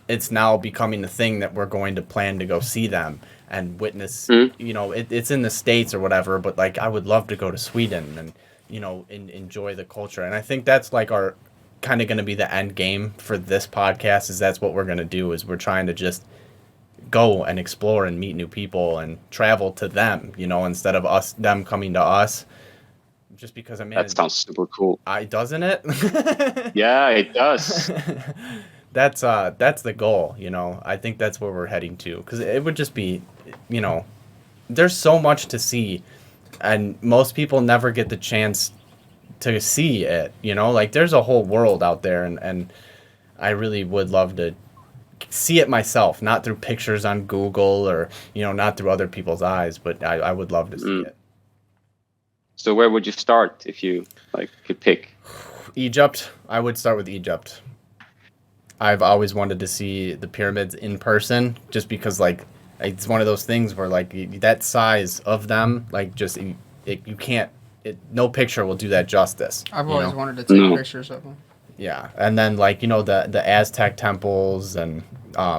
it's now becoming a thing that we're going to plan to go see them and witness. You know, it's in the States or whatever, but like I would love to go to Sweden and, you know, enjoy the culture. And I think that's like our kind of going to be the end game for this podcast. Is that's what we're going to do, is we're trying to just go and explore and meet new people and travel to them, you know, instead of them coming to us. Just because, I mean, That sounds super cool. Doesn't it? Yeah, it does. That's the goal, you know. I think that's where we're heading to, because it would just be, you know, there's so much to see, and most people never get the chance to see it, you know. Like, there's a whole world out there, and I really would love to see it myself, not through pictures on Google, or, you know, not through other people's eyes, but I would love to see it. So where would you start if you could pick? Egypt. I would start with Egypt. I've always wanted to see the pyramids in person, just because like it's one of those things where like that size of them, like just you can't. No picture will do that justice. I've you always know? wanted to take pictures of them. Yeah, and then like, you know, the Aztec temples and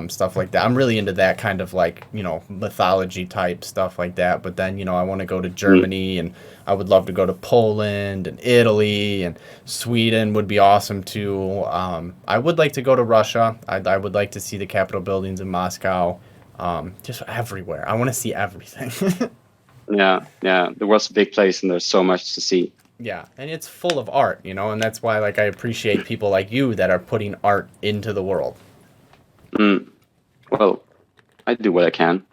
stuff like that. I'm really into that kind of like, you know, mythology type stuff like that. But then, you know, I want to go to Germany, and I would love to go to Poland and Italy, and Sweden would be awesome too. I would like to go to Russia. I would like to see the Capitol buildings in Moscow. Just everywhere. I want to see everything. Yeah. The world's a big place, and there's so much to see. Yeah, and it's full of art, you know, and that's why like I appreciate people like you that are putting art into the world. Well, I do what I can.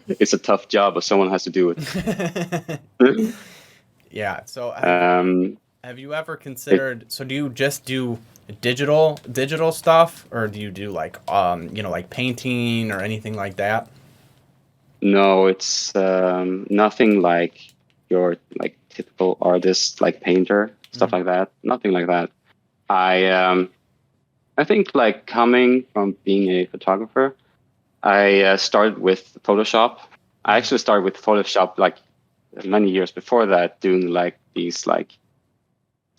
It's a tough job, but someone has to do it. Yeah. So have you ever considered? So do you just do digital stuff, or do you do like you know, like painting or anything like that? No, it's nothing like your like typical artist, like painter, stuff like that. Nothing like that. I think like coming from being a photographer, I started with Photoshop. I actually started with Photoshop like many years before that, doing like these like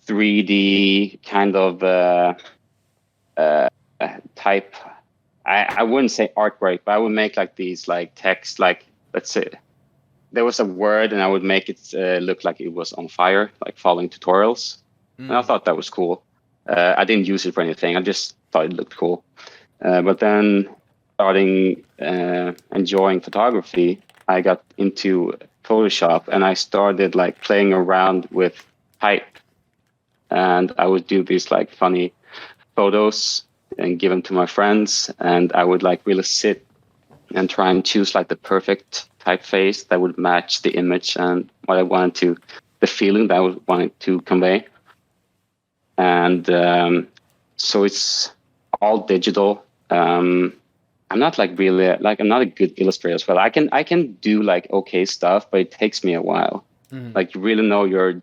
3D kind of type. I wouldn't say artwork, but I would make like these like text, like let's say there was a word, and I would make it look like it was on fire, like following tutorials. And I thought that was cool. I didn't use it for anything. I just thought it looked cool. But then starting enjoying photography, I got into Photoshop, and I started like playing around with type. And I would do these like funny photos and give them to my friends. And I would like really sit and try and choose like the perfect typeface that would match the image and what I wanted to, the feeling that I wanted to convey. And so it's all digital. I'm not like really like, I'm not a good illustrator as well. I can do like okay stuff, but it takes me a while. Like you really know you're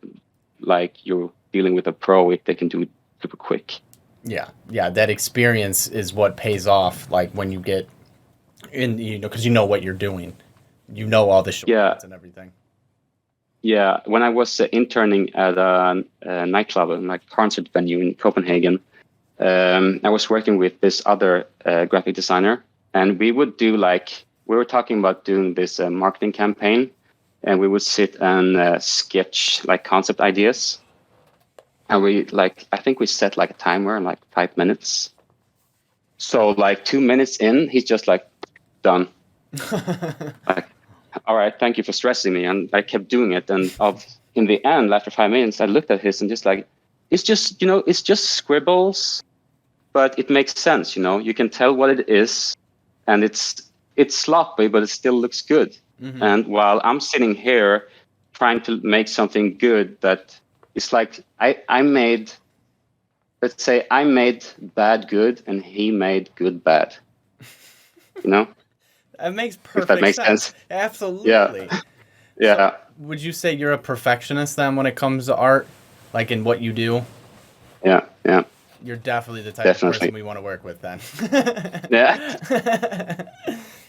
dealing with a pro if they can do it super quick. Yeah, that experience is what pays off. Like when you get in, you know, because you know what you're doing, you know all the shortcuts and everything. Yeah, when I was interning at a nightclub, like concert venue in Copenhagen, I was working with this other graphic designer, and we would do like, we were talking about doing this marketing campaign, and we would sit and sketch like concept ideas. And we like, I think we set like a timer, like 5 minutes. So like 2 minutes in, he's just like done. Like, all right, thank you for stressing me. And I kept doing it. And in the end, after 5 minutes, I looked at his and just like, it's just, it's just scribbles, but it makes sense. You can tell what it is, and it's sloppy, but it still looks good. Mm-hmm. And while I'm sitting here trying to make something good, that it's like I made, let's say I made bad good and he made good bad. That makes If that perfect makes sense. sense. Absolutely. Yeah. So, would you say you're a perfectionist then when it comes to art, like in what you do? Yeah. You're definitely the type of person we want to work with then. Yeah.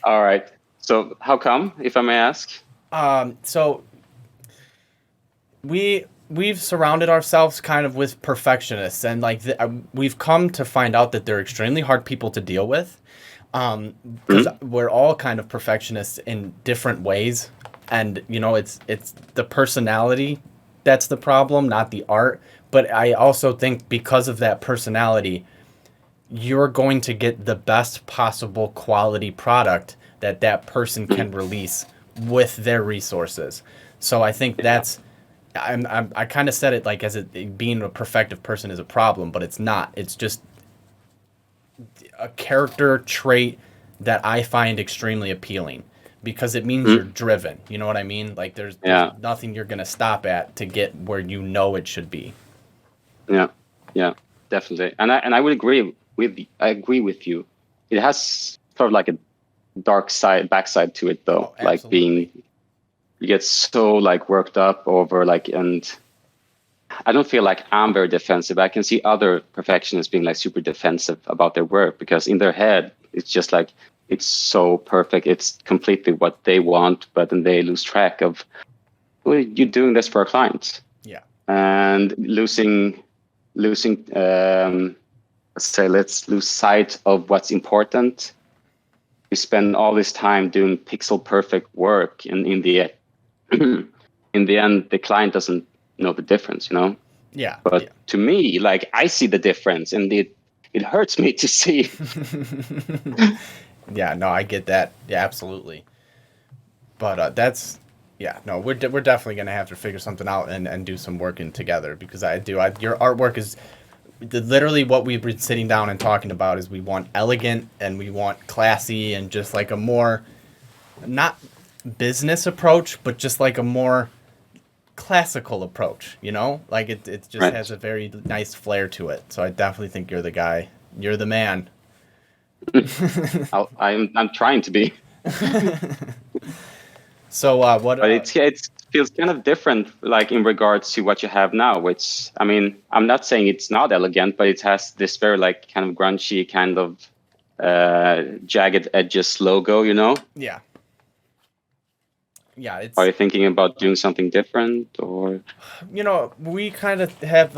All right. So how come, if I may ask? So we've surrounded ourselves kind of with perfectionists, and like we've come to find out that they're extremely hard people to deal with, because we're all kind of perfectionists in different ways, and it's the personality that's the problem, not the art. But I also think because of that personality, you're going to get the best possible quality product that person can release with their resources. So I think that's I kind of said it like as it being a perfective person is a problem, but it's not. It's just a character trait that I find extremely appealing because it means you're driven. You know what I mean? Like there's nothing you're going to stop at to get where it should be. Yeah, definitely. And I would agree with you. It has sort of like a backside to it though. Like you get so like worked up over like, and I don't feel like I'm very defensive. I can see other perfectionists being like super defensive about their work because in their head it's just like it's so perfect. It's completely what they want, but then they lose track of, well, you're doing this for a client. Yeah. And losing let's lose sight of what's important. You spend all this time doing pixel perfect work, and in the end the client doesn't know the difference. Yeah. But to me, like, I see the difference, and it hurts me to see. Yeah, no, I get that. Yeah, absolutely. But that's, yeah, no, we're definitely gonna have to figure something out and do some working together because your artwork is literally what we've been sitting down and talking about is we want elegant and we want classy and just like a more not business approach, but just like a more classical approach, like it just Right. has a very nice flair to it. So I definitely think you're the guy. You're the man. I'm trying to be. So what? But it feels kind of different, like in regards to what you have now. Which, I mean, I'm not saying it's not elegant, but it has this very like kind of grungy kind of jagged edges logo. Yeah. Yeah, it's. Are you thinking about doing something different, or? We kind of have.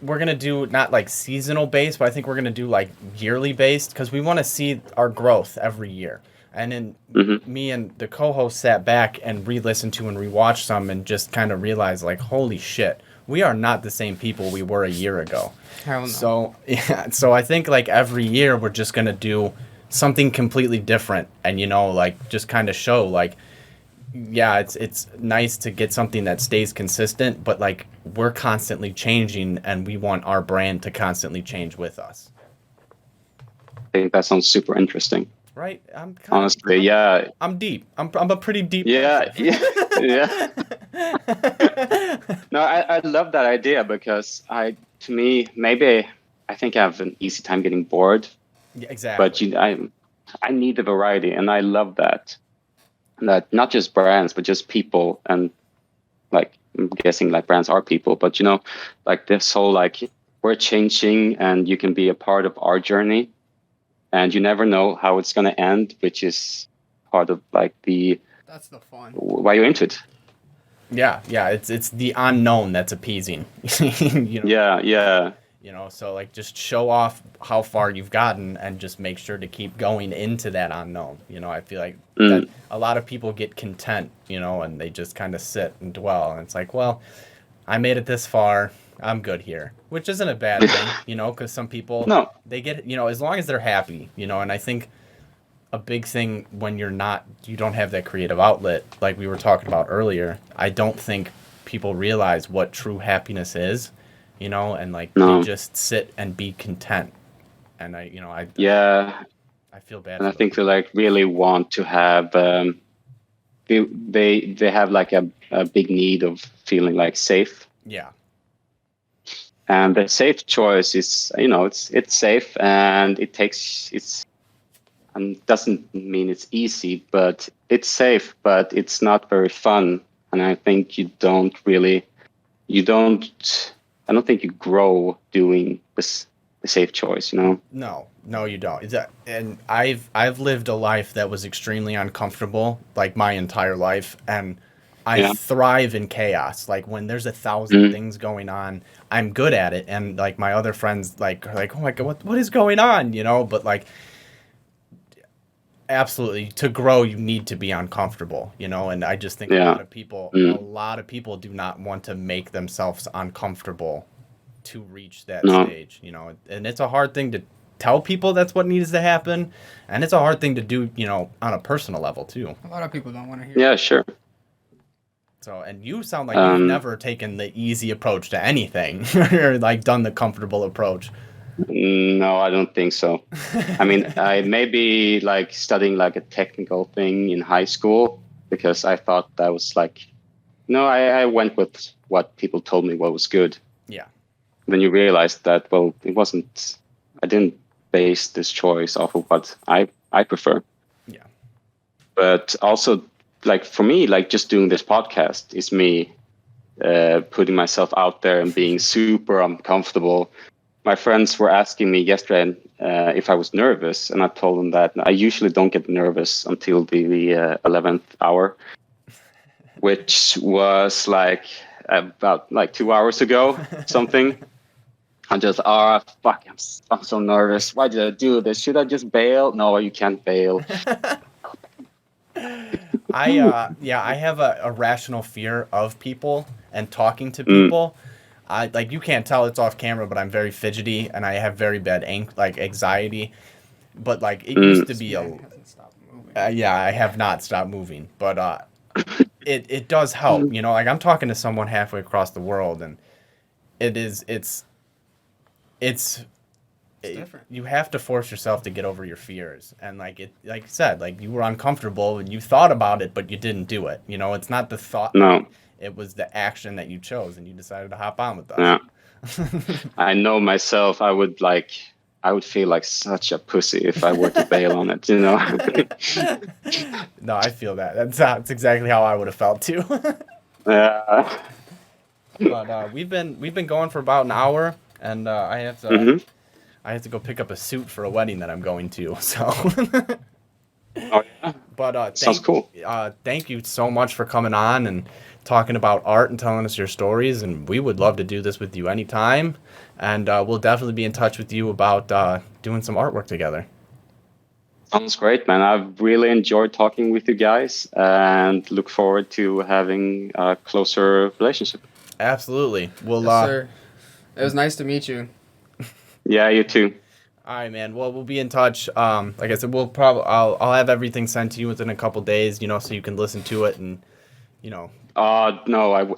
We're gonna do not like seasonal based, but I think we're gonna do like yearly based because we want to see our growth every year. And then me and the co-host sat back and re-listened to and rewatched some and just kind of realized like, holy shit, we are not the same people we were a year ago. Hell no. So I think like every year we're just gonna do something completely different and like just kind of show like, yeah, it's nice to get something that stays consistent, but like we're constantly changing and we want our brand to constantly change with us. I think that sounds super interesting. Right? Honestly, yeah. I'm deep. I'm a pretty deep Yeah, person. yeah. No, I love that idea because to me, maybe I think I have an easy time getting bored. Yeah, exactly. But I need the variety, and I love that. That not just brands, but just people, and like I'm guessing like brands are people, but like this whole like we're changing, and you can be a part of our journey. And you never know how it's going to end, which is part of like that's the fun. Why you're into it. Yeah, it's the unknown that's appeasing. Yeah. So like just show off how far you've gotten and just make sure to keep going into that unknown. I feel like that a lot of people get content, and they just kind of sit and dwell. And it's like, well, I made it this far. I'm good here, which isn't a bad thing, because some people, they get, as long as they're happy, and I think a big thing when you don't have that creative outlet, like we were talking about earlier. I don't think people realize what true happiness is, and like they No. just sit and be content. And Yeah, I feel bad and I for them. think they like really want to have they have like a big need of feeling like safe. Yeah. And the safe choice is, it's safe, and it's doesn't mean it's easy, but it's safe, but it's not very fun. And I think you don't, I don't think you grow doing this, the safe choice, No, you don't. And I've lived a life that was extremely uncomfortable, like my entire life, and I Yeah. thrive in chaos. Like when there's 1,000 Mm. things going on, I'm good at it. And like my other friends, like are like, oh my god, what is going on? But like, absolutely, to grow, you need to be uncomfortable. And I just think a Yeah. lot of people, a Mm. lot of people do not want to make themselves uncomfortable to reach that No. stage, and it's a hard thing to tell people that's what needs to happen, and it's a hard thing to do, on a personal level too. A lot of people don't want to hear. Yeah, sure. So, and you sound like you've never taken the easy approach to anything, or like done the comfortable approach. No, I don't think so. I mean, I maybe like studying like a technical thing in high school because I thought that was like, no, I went with what people told me what was good. Yeah. Then you realize that, well, it wasn't, I didn't base this choice off of what I prefer. Yeah. But also, like for me, like just doing this podcast is me putting myself out there and being super uncomfortable. My friends were asking me yesterday if I was nervous, and I told them that I usually don't get nervous until the 11th hour, which was like about like 2 hours ago, something. I'm just, fuck, I'm so nervous. Why did I do this? Should I just bail? No, you can't bail. I have a rational fear of people and talking to Mm. people. I like, you can't tell it's off camera, but I'm very fidgety and I have very bad anxiety. But like it used to be Man hasn't stopped moving. yeah, I have not stopped moving, but it does help. Like I'm talking to someone halfway across the world, and it's different. you have to force yourself to get over your fears. And like you said, like you were uncomfortable and you thought about it, but you didn't do it. It's not the thought. No. It was the action that you chose, and you decided to hop on with us. Yeah. I know myself. I would feel like such a pussy if I were to bail on it. No, I feel that. That's exactly how I would have felt too. Yeah. But we've been going for about an hour, and I have to Mhm. I have to go pick up a suit for a wedding that I'm going to. So. Oh yeah. But Sounds cool. Thank you so much for coming on and talking about art and telling us your stories. And we would love to do this with you anytime. And we'll definitely be in touch with you about doing some artwork together. Sounds great, man. I've really enjoyed talking with you guys, and look forward to having a closer relationship. Absolutely. Well, Yes, sir. It was nice to meet you. Yeah, you too. all right, man. Well, we'll be in touch. Like I said, I'll have everything sent to you within a couple days, so you can listen to it and, No,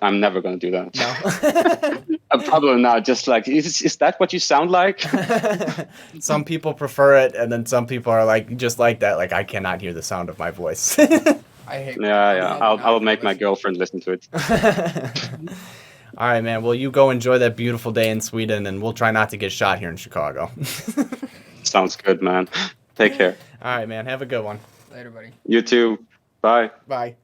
I'm never going to do that. No. I'm probably not. Just like, is that what you sound like? Some people prefer it, and then some people are like, just like that. Like, I cannot hear the sound of my voice. I hate. Yeah. I'll make my girlfriend listen to it. All right, man. Well, you go enjoy that beautiful day in Sweden, and we'll try not to get shot here in Chicago. Sounds good, man. Take care. All right, man. Have a good one. Later, buddy. You too. Bye. Bye.